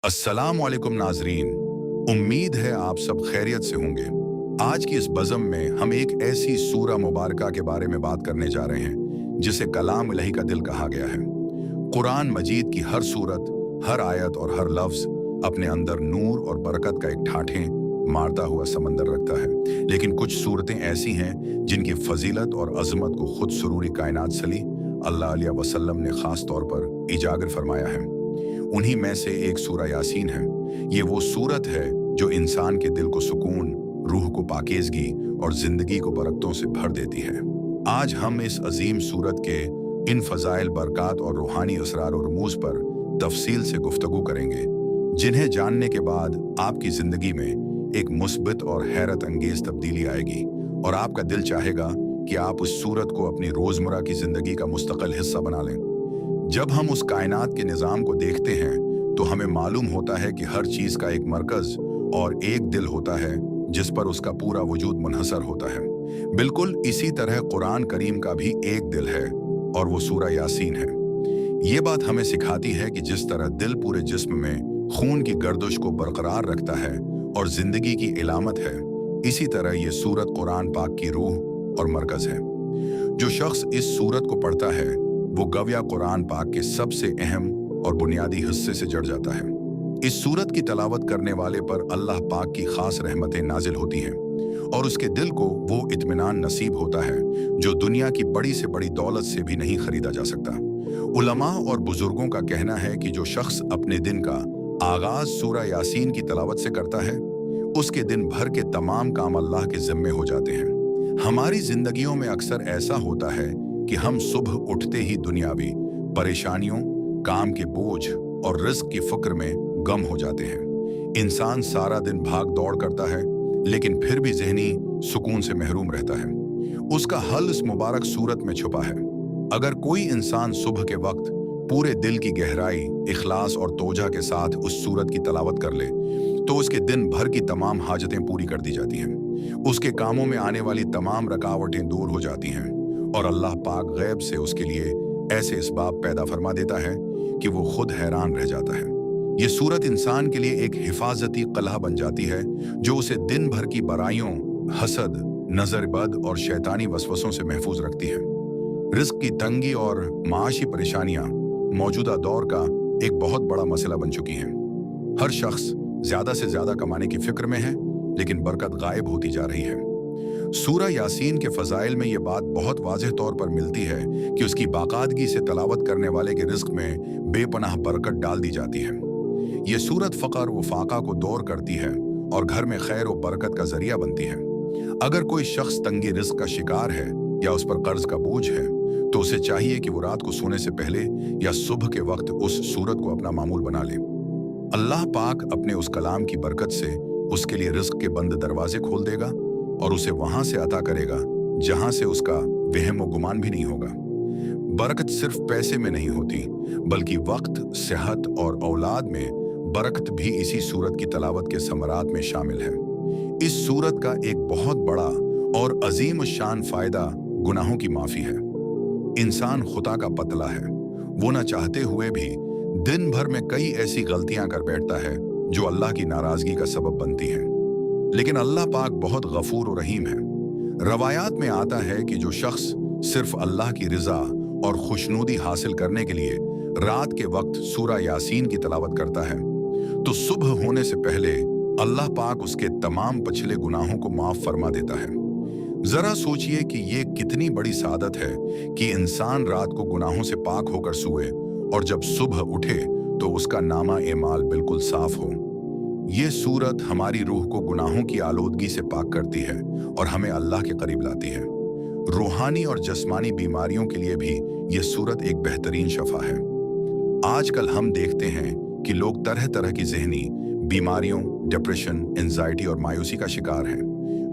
अस्सलाम वालेकुम नाजरीन। उम्मीद है आप सब खैरियत से होंगे। आज की इस बज़म में हम एक ऐसी सूरा मुबारका के बारे में बात करने जा रहे हैं जिसे कलाम इलाही का दिल कहा गया है। कुरान मजीद की हर सूरत, हर आयत और हर लफ्ज़ अपने अंदर नूर और बरकत का एक ठाठें मारता हुआ समंदर रखता है। लेकिन कुछ सूरतें ऐसी हैं जिनकी फजीलत और अजमत को खुद सुरूरी कायनात सली अल्लाह अलैहि वसल्लम ने ख़ास तौर पर इजागर फरमाया है। उन्हीं में से एक सूरा यासीन है। ये वो सूरत है जो इंसान के दिल को सुकून, रूह को पाकीज़गी और जिंदगी को बरकतों से भर देती है। आज हम इस अजीम सूरत के इन फ़ज़ाइल, बरक़ात और रूहानी असरार और रमूज़ पर तफसील से गुफ्तगू करेंगे, जिन्हें जानने के बाद आपकी ज़िंदगी में एक मुस्बित और हैरत अंगेज़ तब्दीली आएगी और आपका दिल चाहेगा कि आप उस सूरत को अपनी रोज़मर्रा की ज़िंदगी का मुस्तकिल हिस्सा बना लें। जब हम उस कायनात के निज़ाम को देखते हैं तो हमें मालूम होता है कि हर चीज़ का एक मरकज़ और एक दिल होता है जिस पर उसका पूरा वजूद मुनहसर होता है। बिल्कुल इसी तरह कुरान करीम का भी एक दिल है और वो सूरा यासीन है। ये बात हमें सिखाती है कि जिस तरह दिल पूरे जिस्म में खून की गर्दिश को बरकरार रखता है और ज़िंदगी की इलामत है, इसी तरह ये सूरत कुरान पाक की रूह और मरकज़ है। जो शख्स इस सूरत को पढ़ता है वो गव्या कुरान पाक के सबसे अहम और बुनियादी हिस्से से जड़ जाता है। इस सूरत की तलावत करने वाले पर अल्लाह पाक की खास रहमतें नाजिल होती हैं और उसके दिल को वो इत्मीनान नसीब होता है जो दुनिया की बड़ी से बड़ी दौलत से भी नहीं खरीदा जा सकता। उलमा और बुजुर्गों का कहना है कि जो शख्स अपने दिन का आगाज सूरा यासीन की तलावत से करता है, उसके दिन भर के तमाम काम अल्लाह के जिम्मे हो जाते हैं। हमारी जिंदगियों में अक्सर ऐसा होता है कि हम सुबह उठते ही दुनियावी परेशानियों, काम के बोझ और रिस्क की फिक्र में गम हो जाते हैं। इंसान सारा दिन भाग दौड़ करता है लेकिन फिर भी ज़हनी सुकून से महरूम रहता है। उसका हल इस मुबारक सूरत में छुपा है। अगर कोई इंसान सुबह के वक्त पूरे दिल की गहराई, इखलास और तोजा के साथ उस सूरत की तलावत कर ले तो उसके दिन भर की तमाम हाजतें पूरी कर दी जाती हैं। उसके कामों में आने वाली तमाम रुकावटें दूर हो जाती हैं और अल्लाह पाक गैब से उसके लिए ऐसे इसबाब पैदा फरमा देता है कि वो खुद हैरान रह जाता है। ये सूरत इंसान के लिए एक हिफाजती कलह बन जाती है जो उसे दिन भर की बुराइयों, हसद, नजर बद और शैतानी वसवसों से महफूज रखती है। रिस्क की तंगी और माशी परेशानियां मौजूदा दौर का एक बहुत बड़ा मसला बन चुकी हैं। हर शख्स ज्यादा से ज्यादा कमाने की फिक्र में है लेकिन बरकत गायब होती जा रही है। सूरा यासीन के फजाइल में ये बात बहुत वाज़ेह तौर पर मिलती है कि उसकी बाकायदगी से तलावत करने वाले के रिस्क में बेपनाह बरकत डाल दी जाती है। ये सूरत फ़क़र व फाका को दूर करती है और घर में खैर व बरकत का जरिया बनती है। अगर कोई शख्स तंगी रिस्क का शिकार है या उस पर कर्ज का बोझ है तो उसे चाहिए कि वो रात को सोने से पहले या सुबह के वक्त उस सूरत को अपना मामूल बना ले। अल्लाह पाक अपने उस कलाम की बरकत से उसके लिए रिस्क के बंद दरवाजे खोल देगा और उसे वहां से अता करेगा जहां से उसका वहम व गुमान भी नहीं होगा। बरकत सिर्फ पैसे में नहीं होती बल्कि वक्त, सेहत और औलाद में बरकत भी इसी सूरत की तलावत के समरात में शामिल है। इस सूरत का एक बहुत बड़ा और अजीम शान फायदा गुनाहों की माफ़ी है। इंसान खुदा का पतला है, वो न चाहते हुए भी दिन भर में कई ऐसी गलतियां कर बैठता है जो अल्लाह की नाराजगी का सबब बनती हैं। लेकिन अल्लाह पाक बहुत गफूर और रहीम है। रवायात में आता है कि जो शख्स सिर्फ अल्लाह की रिजा और खुशनूदी हासिल करने के लिए रात के वक्त सूरा यासीन की तलावत करता है तो सुबह होने से पहले अल्लाह पाक उसके तमाम पिछले गुनाहों को माफ फरमा देता है। जरा सोचिए कि ये कितनी बड़ी सादत है कि इंसान रात को गुनाहों से पाक होकर सोए और जब सुबह उठे तो उसका नामा एमाल बिल्कुल साफ हो। ये सूरत हमारी रूह को गुनाहों की आलूदगी से पाक करती है और हमें अल्लाह के करीब लाती है। रूहानी और जिस्मानी बीमारियों के लिए भी ये सूरत एक बेहतरीन शफा है। आजकल हम देखते हैं कि लोग तरह तरह की ज़हनी बीमारियों, डिप्रेशन, एंजाइटी और मायूसी का शिकार हैं।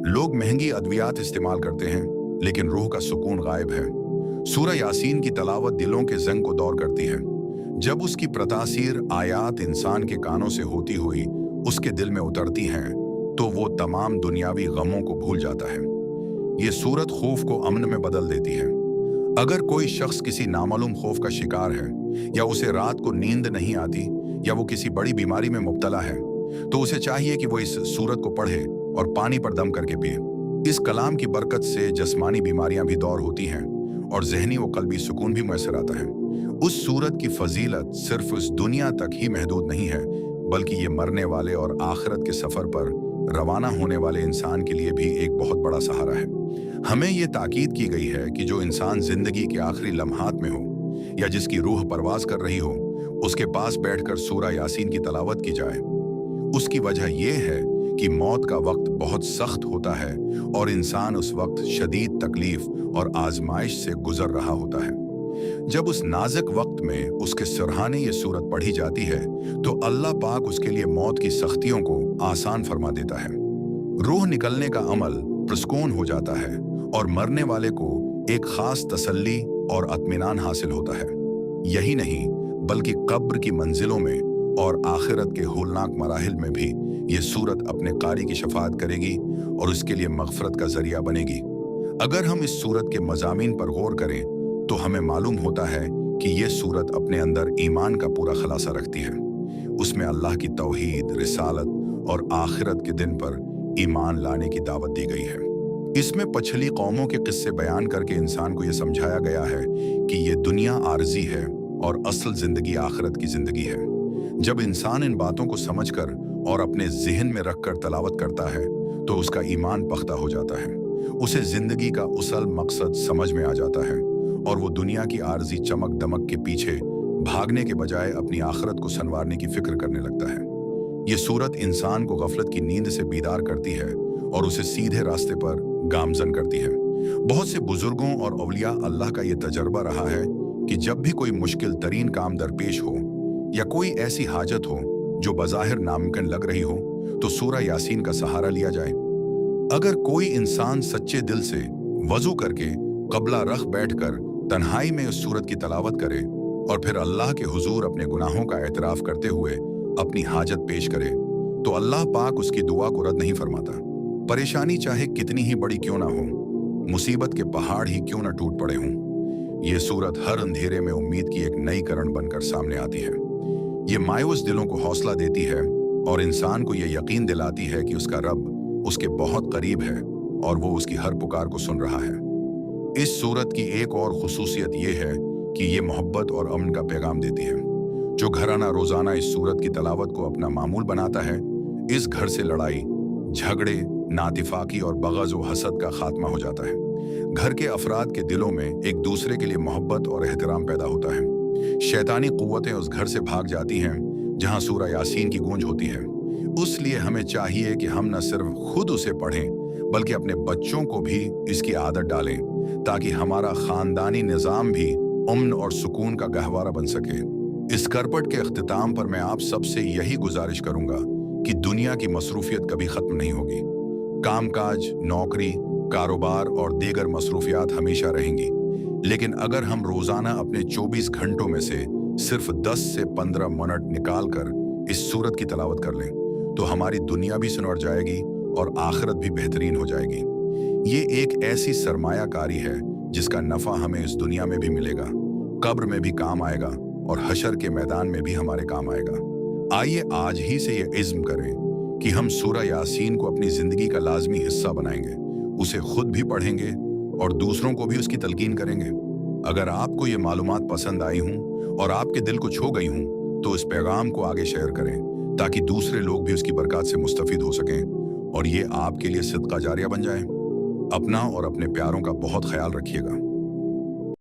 लोग महंगी अद्वियात इस्तेमाल करते हैं लेकिन रूह का सुकून गायब है। सूरा यासीन की तलावत दिलों के जंग को दूर करती है। जब उसकी प्रतासीर आयात इंसान के कानों से होती हुई उसके दिल में उतरती हैं तो वो तमाम दुनियावी गमों को भूल जाता है। ये सूरत खौफ को अमन में बदल देती है। अगर कोई शख्स किसी नामालूम खौफ का शिकार है या उसे रात को नींद नहीं आती या वो किसी बड़ी बीमारी में मुब्तला है, तो उसे चाहिए कि वो इस सूरत को पढ़े और पानी पर दम करके पिए। इस कलाम की बरकत से जिस्मानी बीमारियां भी दूर होती हैं और जहनी व कल्बी सुकून भी मैसर आता है। उस सूरत की फजीलत सिर्फ उस दुनिया तक ही महदूद नहीं है, बल्कि ये मरने वाले और आखिरत के सफर पर रवाना होने वाले इंसान के लिए भी एक बहुत बड़ा सहारा है। हमें ये ताकीद की गई है कि जो इंसान जिंदगी के आखिरी लम्हात में हो या जिसकी रूह परवाज कर रही हो, उसके पास बैठकर सूरा यासीन की तलावत की जाए। उसकी वजह यह है कि मौत का वक्त बहुत सख्त होता है और इंसान उस वक्त शदीद तकलीफ और आजमाइश से गुजर रहा होता है। जब उस नाजुक वक्त में उसके सिरहाने ये सूरत पढ़ी जाती है तो अल्लाह पाक उसके लिए मौत की सख्तियों को आसान फरमा देता है। रूह निकलने का अमल प्रस्कून हो जाता है और मरने वाले को एक खास तसल्ली और अत्मीनान हासिल होता है। यही नहीं बल्कि कब्र की मंजिलों में और आखिरत के होलनाक मराहिल में भी ये सूरत अपने कारी की शफाअत करेगी और उसके लिए मगफरत का जरिया बनेगी। अगर हम इस सूरत के मज़ामीन पर गौर करें तो हमें मालूम होता है कि ये सूरत अपने अंदर ईमान का पूरा खलासा रखती है। उसमें अल्लाह की तौहीद, रिसालत और आखिरत के दिन पर ईमान लाने की दावत दी गई है। इसमें पछली कौमों के किस्से बयान करके इंसान को यह समझाया गया है कि ये दुनिया आर्जी है और असल जिंदगी आखिरत की जिंदगी है। जब इंसान इन बातों को समझकर और अपने जहन में रखकर तलावत करता है तो उसका ईमान पख्ता हो जाता है। उसे जिंदगी का असल मकसद समझ में आ जाता है और वो दुनिया की आर्जी चमक दमक के पीछे भागने के बजाय अपनी आखिरत को संवारने की फिक्र करने लगता है। ये सूरत इंसान को गफलत की नींद से बीदार करती है और उसे सीधे रास्ते पर गामजन करती है। बहुत से बुजुर्गों और औलिया अल्लाह का ये तजर्बा रहा है कि जब भी कोई मुश्किल तरीन काम दरपेश हो या कोई ऐसी हाजत हो जो बज़ाहिर नामुमकिन लग रही हो तो सूरा यासीन का सहारा लिया जाए। अगर कोई इंसान सच्चे दिल से वजू करके कबला रख बैठकर तन्हाई में उस सूरत की तलावत करे और फिर अल्लाह के हुजूर अपने गुनाहों का एतराफ करते हुए अपनी हाजत पेश करे तो अल्लाह पाक उसकी दुआ को रद्द नहीं फरमाता। परेशानी चाहे कितनी ही बड़ी क्यों ना हो, मुसीबत के पहाड़ ही क्यों ना टूट पड़े हों, ये सूरत हर अंधेरे में उम्मीद की एक नई किरण बनकर सामने आती है। ये मायूस दिलों को हौसला देती है और इंसान को यह यकीन दिलाती है कि उसका रब उसके बहुत करीब है और वो उसकी हर पुकार को सुन रहा है। इस सूरत की एक और खुसूसियत यह है कि ये मोहब्बत और अमन का पैगाम देती है। जो घराना रोजाना इस सूरत की तलावत को अपना मामूल बनाता है, इस घर से लड़ाई, झगड़े, नातिफाकी और बग़ज़ व हसद का खात्मा हो जाता है। घर के अफराद के दिलों में एक दूसरे के लिए मोहब्बत और एहतराम पैदा होता है। शैतानी कुव्वतें उस घर से भाग जाती हैं जहां सूरा यासीन की गूंज होती है। उसलिए हमें चाहिए कि हम न सिर्फ खुद उसे पढ़ें बल्कि अपने बच्चों को भी इसकी आदत डालें ताकि हमारा खानदानी निज़ाम भी अमन और सुकून का गहवारा बन सके। इस करपट के अख्तिताम पर मैं आप सबसे यही गुजारिश करूंगा कि दुनिया की मसरूफियत कभी खत्म नहीं होगी। कामकाज, नौकरी, कारोबार और दीगर मसरूफियात हमेशा रहेंगी, लेकिन अगर हम रोजाना अपने 24 घंटों में से सिर्फ 10 से 15 मिनट निकाल कर इस सूरत की तलावत कर लें तो हमारी दुनिया भी संवर जाएगी और आखिरत भी बेहतरीन हो जाएगी। ये एक ऐसी सरमायाकारी है जिसका नफा हमें इस दुनिया में भी मिलेगा, कब्र में भी काम आएगा और हशर के मैदान में भी हमारे काम आएगा। आइए आज ही से ये इज़्म करें कि हम सूरा यासीन को अपनी जिंदगी का लाजमी हिस्सा बनाएंगे, उसे खुद भी पढ़ेंगे और दूसरों को भी उसकी तलकीन करेंगे। अगर आपको ये मालूमात पसंद आई हूं और आपके दिल को छू गई हूं तो इस पैगाम को आगे शेयर करें ताकि दूसरे लोग भी उसकी बरकत से मुस्तफीद हो सकें और ये आपके लिए सदका जारिया बन जाए। अपना और अपने प्यारों का बहुत ख्याल रखिएगा।